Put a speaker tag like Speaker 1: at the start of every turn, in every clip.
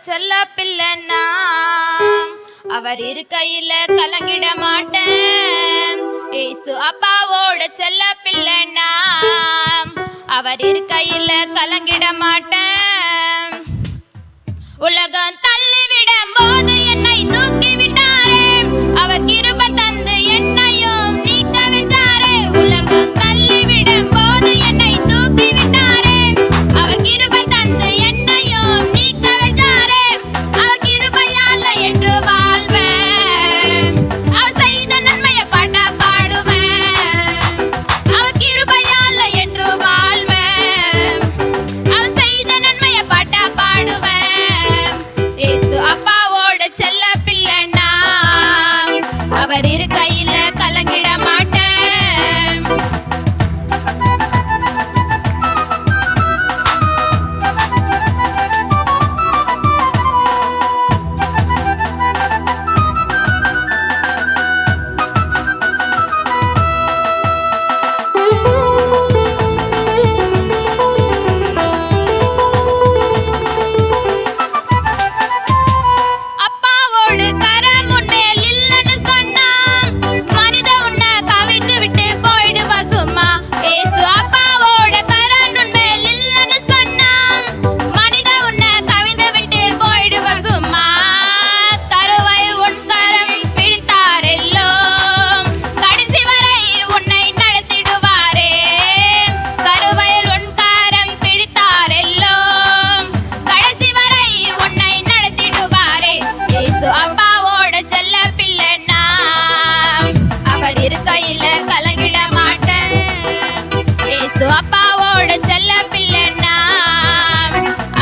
Speaker 1: செல்ல பிள்ளைன்னா அவர் இருக்கையில கலங்கிட மாட்டேன். ஏசு அப்பாவோட செல்ல பிள்ளைன்னா அவர் இருக்கையில கலங்கிட மாட்டேன். உலகம் தள்ளிவிடும் போது என்னை தூக்கி விட்டாரே, அவர் கிருபை தந்து என்னையும் நீக்க வச்சாரே. உலகம் தள்ளிவிடும் போது என்னை தூக்கி விட்டாரே, அவர் கிருபை தந்து என்னையும் நீக்க வச்சாரே. அவர் கிருபையால என்று வாழ்வேன், அவர் செய்த நன்மையை பாடுவேன். அவர் கிருபையால என்று வாழ்வேன், அவர் செய்த நன்மையை பாடுவேன். ஏசு அப்பாவோட செல்ல பிள்ளைன்னா அவர் இருக்கையில கலங்கிட மாட்டேன். அப்பாவோடு கரம் உன்மேல் இல்லைன்னு சொன்னா மனித உன்னை கவிழ்த்து விட்டு போயிடுவா சும்மா. ஏசு அப்பாவோட கரம் உன்மேல் இல்லைன்னு சொன்னா மனித உன்னை கவிழ்த்து விட்டு போயிடுவா சும்மா. கருவை உன் கரம் பிடித்தாரெல்லோ, கடைசி வரை உன்னை நடத்திடுவாரே. கருவையில் உன் கரம் பிடித்தாரெல்லோ, கடைசி வரை உன்னை நடத்திடுவாரே. ஏசு அப்பாவோட செல்ல பிள்ளைன்னா அவர் இருக்கையில கலங்கிட மாட்டேன். ஏசு அப்பாவோட செல்ல பிள்ளைன்னா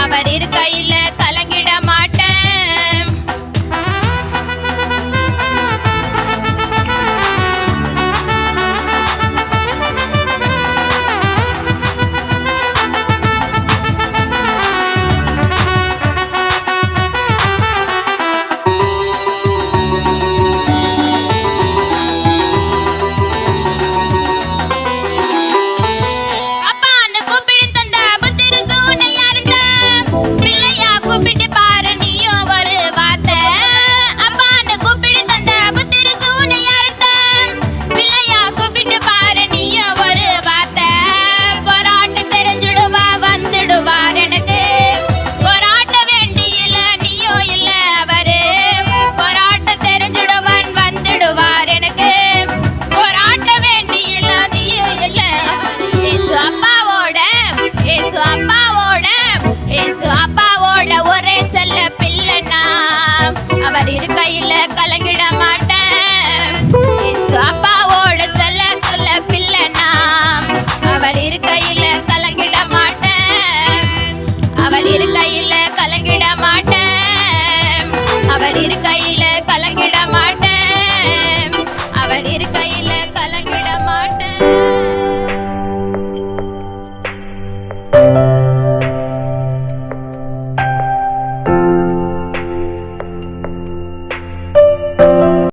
Speaker 1: அவர் இருக்கையில கலங்கிட மாட்டேன். அப்பான்னு கூப்பிடு தந்த புத்திருக்கு உன்னை யாருங்க, பிள்ளையா கூப்பிட்டு பாரு நீயும் ஒரு வார்த்தை. அப்பான்னு கூப்பிடு தந்த புத்திருக்கு உன்னை யாருங்க, பிள்ளையா கூப்பிட்டு பாரு நீயும் ஒரு வார்த்தை. போராட்ட தெரிஞ்சுடுவா வந்துடுவார் எனக்கு, போராட்ட வேண்டியில நீயும் இல்ல அவரு. போராட்ட தெரிஞ்சுடுவன் வந்துடுவார் எனக்கு, போராட்ட வேண்டியில நீயும் இல்ல. ஏசு அப்பாவோட, ஏசு அப்பாவோட, ஏசு அப்பாவோட ஒரே செல்ல பிள்ளைன்னா அவர் இருக்கையில கலங்கிட